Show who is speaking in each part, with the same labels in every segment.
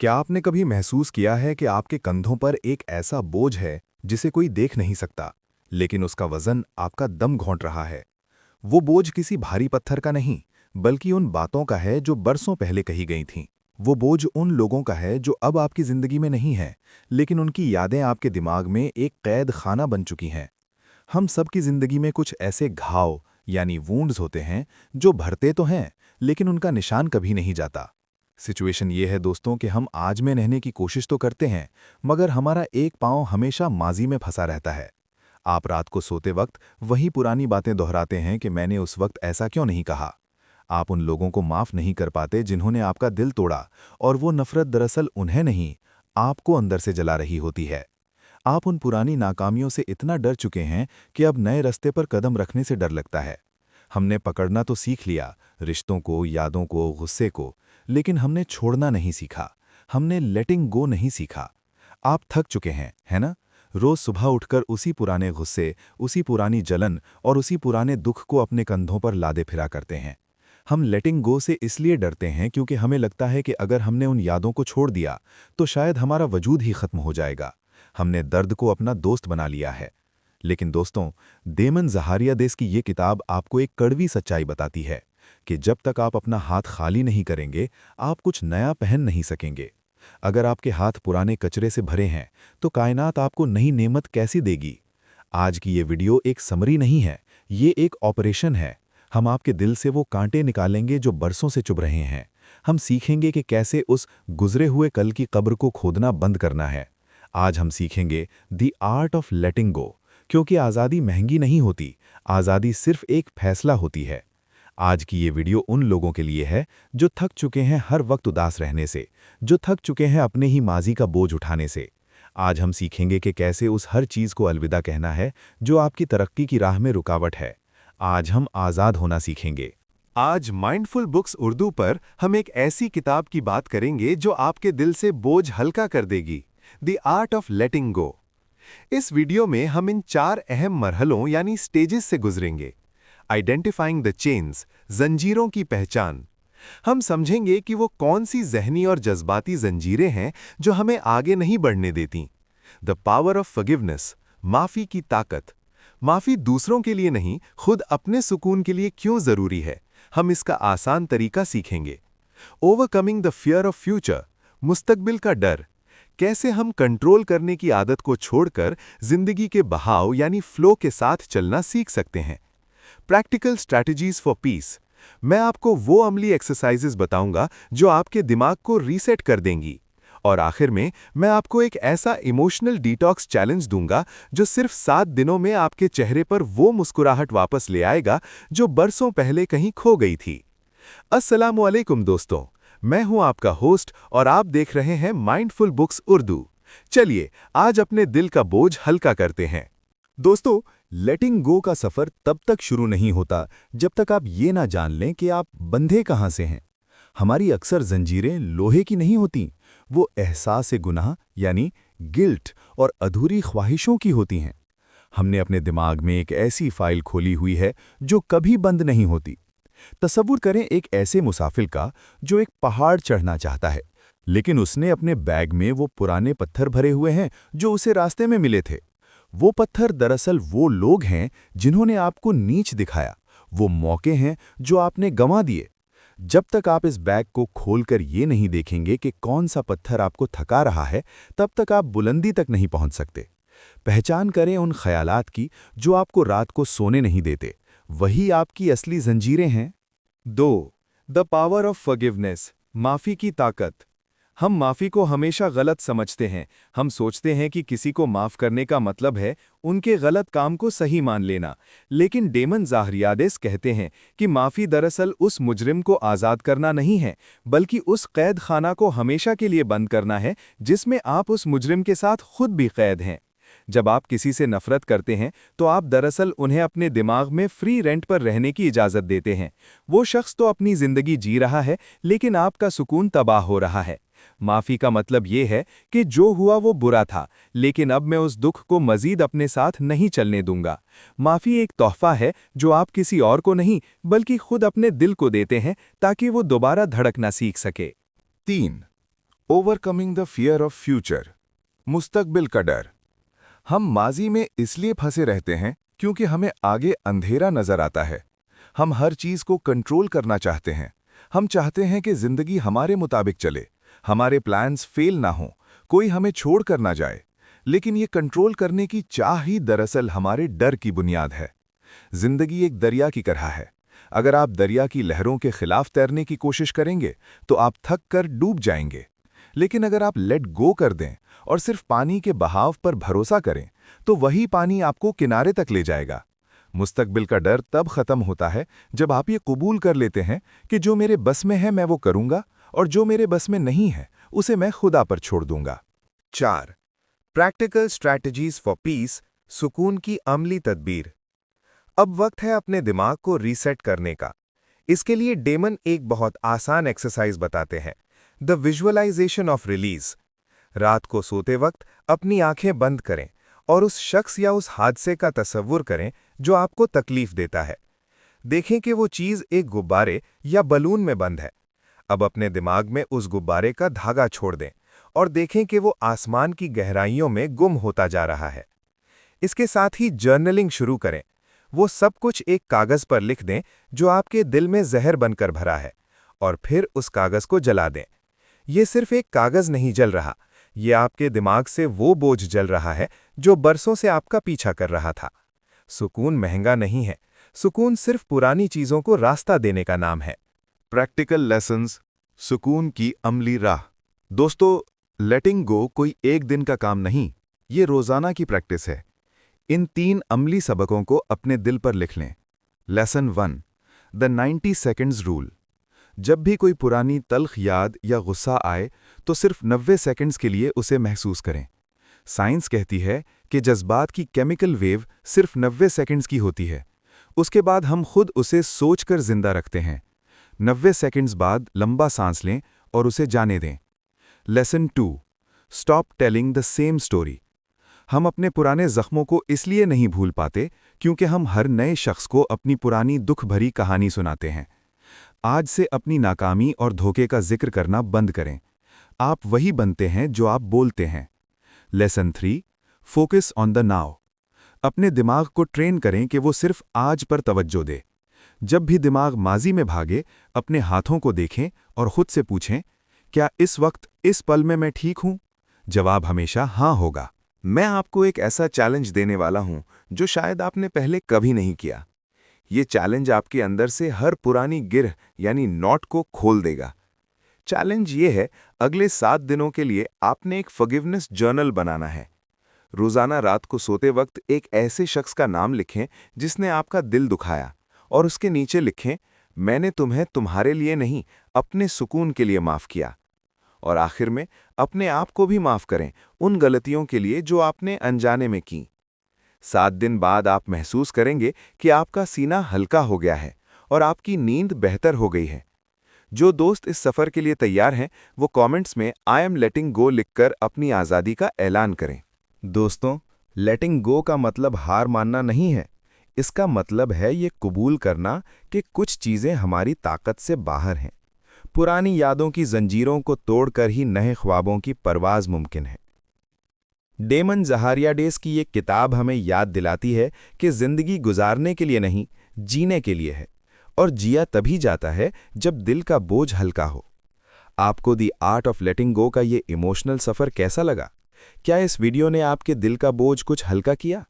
Speaker 1: क्या आपने कभी महसूस किया है कि आपके कंधों पर एक ऐसा बोझ है जिसे कोई देख नहीं सकता, लेकिन उसका वजन आपका दम घोंट रहा है? वो बोझ किसी भारी पत्थर का नहीं, बल्कि उन बातों का है जो बरसों पहले कही गई थीं। वो बोझ उन लोगों का है जो अब आपकी जिंदगी में नहीं है, लेकिन उनकी यादें आपके दिमाग में एक कैद खाना बन चुकी हैं। हम सबकी जिंदगी में कुछ ऐसे घाव यानी वूंड्स होते हैं जो भरते तो हैं, लेकिन उनका निशान कभी नहीं जाता। सिचुएशन ये है दोस्तों कि हम आज में रहने की कोशिश तो करते हैं, मगर हमारा एक पांव हमेशा माजी में फंसा रहता है। आप रात को सोते वक्त वही पुरानी बातें दोहराते हैं कि मैंने उस वक्त ऐसा क्यों नहीं कहा। आप उन लोगों को माफ नहीं कर पाते जिन्होंने आपका दिल तोड़ा, और वो नफरत दरअसल उन्हें नहीं, आपको अंदर से जला रही होती है। आप उन पुरानी नाकामियों से इतना डर चुके हैं कि अब नए रास्ते पर कदम रखने से डर लगता है। हमने पकड़ना तो सीख लिया, रिश्तों को, यादों को, गुस्से को, लेकिन हमने छोड़ना नहीं सीखा। हमने लेटिंग गो नहीं सीखा। आप थक चुके हैं, है ना? रोज सुबह उठकर उसी पुराने गुस्से, उसी पुरानी जलन और उसी पुराने दुख को अपने कंधों पर लादे फिरा करते हैं। हम लेटिंग गो से इसलिए डरते हैं क्योंकि हमें लगता है कि अगर हमने उन यादों को छोड़ दिया तो शायद हमारा वजूद ही खत्म हो जाएगा। हमने दर्द को अपना दोस्त बना लिया है। लेकिन दोस्तों, देमन ज़हारियादेस की ये किताब आपको एक कड़वी सच्चाई बताती है कि जब तक आप अपना हाथ खाली नहीं करेंगे, आप कुछ नया पहन नहीं सकेंगे। अगर आपके हाथ पुराने कचरे से भरे हैं, तो कायनात आपको नई नेमत कैसी देगी? आज की ये वीडियो एक समरी नहीं है, ये एक ऑपरेशन है। हम आपके दिल से वो कांटे निकालेंगे जो बरसों से चुभ रहे हैं। हम सीखेंगे कि कैसे उस गुजरे हुए कल की कब्र को खोदना बंद करना है। आज हम सीखेंगे दी आर्ट ऑफ लेटिंग गो, क्योंकि आज़ादी महंगी नहीं होती, आज़ादी सिर्फ एक फैसला होती है। आज की ये वीडियो उन लोगों के लिए है जो थक चुके हैं हर वक्त उदास रहने से, जो थक चुके हैं अपने ही माजी का बोझ उठाने से। आज हम सीखेंगे कि कैसे उस हर चीज़ को अलविदा कहना है जो आपकी तरक्की की राह में रुकावट है। आज हम आज़ाद होना सीखेंगे।
Speaker 2: आज माइंडफुल बुक्स उर्दू पर हम एक ऐसी किताब की बात करेंगे जो आपके दिल से बोझ हल्का कर देगी, द आर्ट ऑफ लेटिंग गो। इस वीडियो में हम इन 4 अहम मरहलों यानी स्टेजेस से गुजरेंगे। आइडेंटिफाइंग द चेन्स, जंजीरों की पहचान। हम समझेंगे कि वो कौन सी जहनी और जज्बाती जंजीरें हैं जो हमें आगे नहीं बढ़ने देती। द पावर ऑफ फॉरगिवनेस, माफ़ी की ताकत। माफ़ी दूसरों के लिए नहीं, खुद अपने सुकून के लिए क्यों ज़रूरी है, हम इसका आसान तरीका सीखेंगे। Overcoming the fear of future, मुस्तकबिल का डर। कैसे हम कंट्रोल करने की आदत को छोड़कर जिंदगी के बहाव यानी फ्लो के साथ चलना सीख सकते हैं। Practical strategies for piece. मैं आपको वो अमली एक्सरसाइजेस बताऊंगा जो आपके दिमाग को रीसेट कर देंगी। और आखिर में मैं आपको एक ऐसा इमोशनल डिटॉक्स चैलेंज दूंगा जो सिर्फ 7 दिनों में आपके चेहरे पर वो मुस्कुराहट वापस ले आएगा जो बरसों पहले कहीं खो गई थी। अस्सलामुअलैकुम दोस्तों, मैं हूं आपका होस्ट और आप देख रहे हैं माइंडफुल बुक्स उर्दू। चलिए आज अपने दिल का बोझ हल्का करते हैं।
Speaker 1: दोस्तों, लेटिंग गो का सफ़र तब तक शुरू नहीं होता जब तक आप ये ना जान लें कि आप बंधे कहाँ से हैं। हमारी अक्सर जंजीरें लोहे की नहीं होती, वो एहसास गुनाह यानी गिल्ट और अधूरी ख्वाहिशों की होती हैं। हमने अपने दिमाग में एक ऐसी फाइल खोली हुई है जो कभी बंद नहीं होती। तसव्वुर करें एक ऐसे मुसाफिर का जो एक पहाड़ चढ़ना चाहता है, लेकिन उसने अपने बैग में वो पुराने पत्थर भरे हुए हैं जो उसे रास्ते में मिले थे। वो पत्थर दरअसल वो लोग हैं जिन्होंने आपको नीच दिखाया, वो मौके हैं जो आपने गंवा दिए। जब तक आप इस बैग को खोलकर ये नहीं देखेंगे कि कौन सा पत्थर आपको थका रहा है, तब तक आप बुलंदी तक नहीं पहुंच सकते। पहचान करें उन ख्यालात की जो आपको रात को सोने नहीं देते, वही आपकी असली जंजीरें हैं।
Speaker 2: 2. द पावर ऑफ फॉरगिवनेस, माफ़ी की ताकत। हम माफ़ी को हमेशा गलत समझते हैं। हम सोचते हैं कि किसी को माफ़ करने का मतलब है उनके गलत काम को सही मान लेना। लेकिन देमन ज़ाहरियादेस कहते हैं कि माफ़ी दरअसल उस मुजरिम को आज़ाद करना नहीं है, बल्कि उस कैद खाना को हमेशा के लिए बंद करना है जिसमें आप उस मुजरिम के साथ खुद भी कैद हैं। जब आप किसी से नफरत करते हैं तो आप दरअसल उन्हें अपने दिमाग में फ्री रेंट पर रहने की इजाज़त देते हैं। वो शख्स तो अपनी ज़िंदगी जी रहा है, लेकिन आपका सुकून तबाह हो रहा है। माफ़ी का मतलब ये है कि जो हुआ वो बुरा था, लेकिन अब मैं उस दुख को मज़ीद अपने साथ नहीं चलने दूंगा। माफ़ी एक तोहफ़ा है जो आप किसी और को नहीं, बल्कि खुद अपने दिल को देते हैं ताकि वो दोबारा धड़कना सीख सके।
Speaker 1: 3. Overcoming the fear of future, मुस्तकबिल का डर। हम माजी में इसलिए फंसे रहते हैं क्योंकि हमें आगे अंधेरा नजर आता है। हम हर चीज को कंट्रोल करना चाहते हैं। हम चाहते हैं कि जिंदगी हमारे मुताबिक चले, हमारे प्लान्स फेल ना हों, कोई हमें छोड़ कर ना जाए। लेकिन ये कंट्रोल करने की चाह ही दरअसल हमारे डर की बुनियाद है। जिंदगी एक दरिया की तरह है। अगर आप दरिया की लहरों के खिलाफ तैरने की कोशिश करेंगे तो आप थक कर डूब जाएंगे। लेकिन अगर आप लेट गो कर दें और सिर्फ पानी के बहाव पर भरोसा करें तो वही पानी आपको किनारे तक ले जाएगा। मुस्तकबिल का डर तब खत्म होता है जब आप ये कबूल कर लेते हैं कि जो मेरे बस में है मैं वो करूंगा और जो मेरे बस में नहीं है उसे मैं खुदा पर छोड़ दूंगा। 4. प्रैक्टिकल स्ट्रैटेजीज फॉर पीस, सुकून की अमली तदबीर। अब वक्त है अपने दिमाग को रीसेट करने का। इसके लिए डेमन एक बहुत आसान एक्सरसाइज बताते हैं, द विजुअलाइजेशन ऑफ रिलीज। रात को सोते वक्त अपनी आंखें बंद करें और उस शख्स या उस हादसे का तसव्वुर करें जो आपको तकलीफ देता है। देखें कि वो चीज एक गुब्बारे या बलून में बंद है। अब अपने दिमाग में उस गुब्बारे का धागा छोड़ दें और देखें कि वो आसमान की गहराइयों में गुम होता जा रहा है। इसके साथ ही जर्नलिंग शुरू करें। वो सब कुछ एक कागज पर लिख दें जो आपके दिल में जहर बनकर भरा है, और फिर उस कागज को जला दें। ये सिर्फ एक कागज नहीं जल रहा, ये आपके दिमाग से वो बोझ जल रहा है जो बरसों से आपका पीछा कर रहा था। सुकून महंगा नहीं है, सुकून सिर्फ पुरानी चीजों को रास्ता देने का नाम है। प्रैक्टिकल लेसन्स, सुकून की अमली राह। दोस्तों, लेटिंग गो कोई एक दिन का काम नहीं, ये रोजाना की प्रैक्टिस है। इन 3 अमली सबकों को अपने दिल पर लिख लें। Lesson 1, the 90 seconds rule. जब भी कोई पुरानी तल्ख याद या गुस्सा आए तो सिर्फ 90 सेकंड्स के लिए उसे महसूस करें। साइंस कहती है कि जज्बात की केमिकल वेव सिर्फ 90 सेकंड्स की होती है। उसके बाद हम खुद उसे सोचकर जिंदा रखते हैं। 90 सेकंड्स बाद लंबा सांस लें और उसे जाने दें। Lesson 2, stop telling the same story. हम अपने पुराने जख्मों को इसलिए नहीं भूल पाते क्योंकि हम हर नए शख्स को अपनी पुरानी दुख भरी कहानी सुनाते हैं। आज से अपनी नाकामी और धोखे का जिक्र करना बंद करें। आप वही बनते हैं जो आप बोलते हैं। Lesson 3, focus on the now. अपने दिमाग को ट्रेन करें कि वो सिर्फ आज पर तवज्जो दे। जब भी दिमाग माजी में भागे, अपने हाथों को देखें और खुद से पूछें, क्या इस वक्त इस पल में मैं ठीक हूं? जवाब हमेशा हाँ होगा। मैं आपको एक ऐसा चैलेंज देने वाला हूं जो शायद आपने पहले कभी नहीं किया। ये चैलेंज आपके अंदर से हर पुरानी गिरह यानी नॉट को खोल देगा। चैलेंज ये है, अगले 7 दिनों के लिए आपने एक फॉरगिवनेस जर्नल बनाना है। रोजाना रात को सोते वक्त एक ऐसे शख्स का नाम लिखें जिसने आपका दिल दुखाया, और उसके नीचे लिखें, मैंने तुम्हें तुम्हारे लिए नहीं अपने सुकून के लिए माफ किया। और आखिर में अपने आप को भी माफ करें उन गलतियों के लिए जो आपने अनजाने में की। 7 दिन बाद आप महसूस करेंगे कि आपका सीना हल्का हो गया है और आपकी नींद बेहतर हो गई है। जो दोस्त इस सफर के लिए तैयार हैं, वो कमेंट्स में आई एम लेटिंग गो लिखकर अपनी आज़ादी का ऐलान करें। दोस्तों, लेटिंग गो का मतलब हार मानना नहीं है। इसका मतलब है ये कबूल करना कि कुछ चीज़ें हमारी ताकत से बाहर हैं। पुरानी यादों की जंजीरों को तोड़कर ही नए ख्वाबों की परवाज़ मुमकिन है। डेमन ज़हारियाडेस की ये किताब हमें याद दिलाती है कि ज़िंदगी गुजारने के लिए नहीं, जीने के लिए है, और जिया तभी जाता है जब दिल का बोझ हल्का हो। आपको दी आर्ट ऑफ लेटिंग गो का ये इमोशनल सफ़र कैसा लगा? क्या इस वीडियो ने आपके दिल का बोझ कुछ हल्का किया?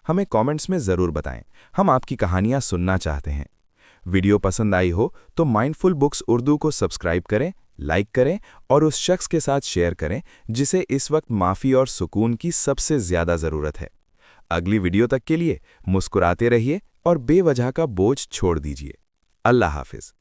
Speaker 1: हमें कमेंट्स में ज़रूर बताएं, हम आपकी कहानियाँ सुनना चाहते हैं। वीडियो पसंद आई हो तो माइंडफुल बुक्स उर्दू को सब्सक्राइब करें, लाइक करें और उस शख्स के साथ शेयर करें जिसे इस वक्त माफ़ी और सुकून की सबसे ज़्यादा ज़रूरत है। अगली वीडियो तक के लिए मुस्कुराते रहिए और बेवजह का बोझ छोड़ दीजिए। अल्लाह हाफिज़।